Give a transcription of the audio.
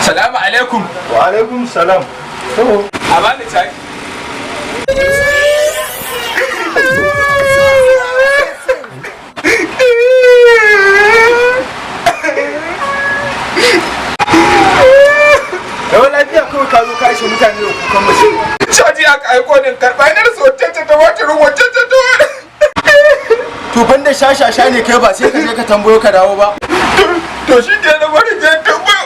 Salamu alaikum. Wa alaikum salam. A bani cai. Yawan lafiya kawai ka zo ka ishe mutane da kukan mace. Caji aka aiko ne karɓa ina da sautin ta wata wancan ta wata. To ban da shashasha ne kai ba sai ka je ka tambayo ka dawo ba. To shi ke da wani je tambayo.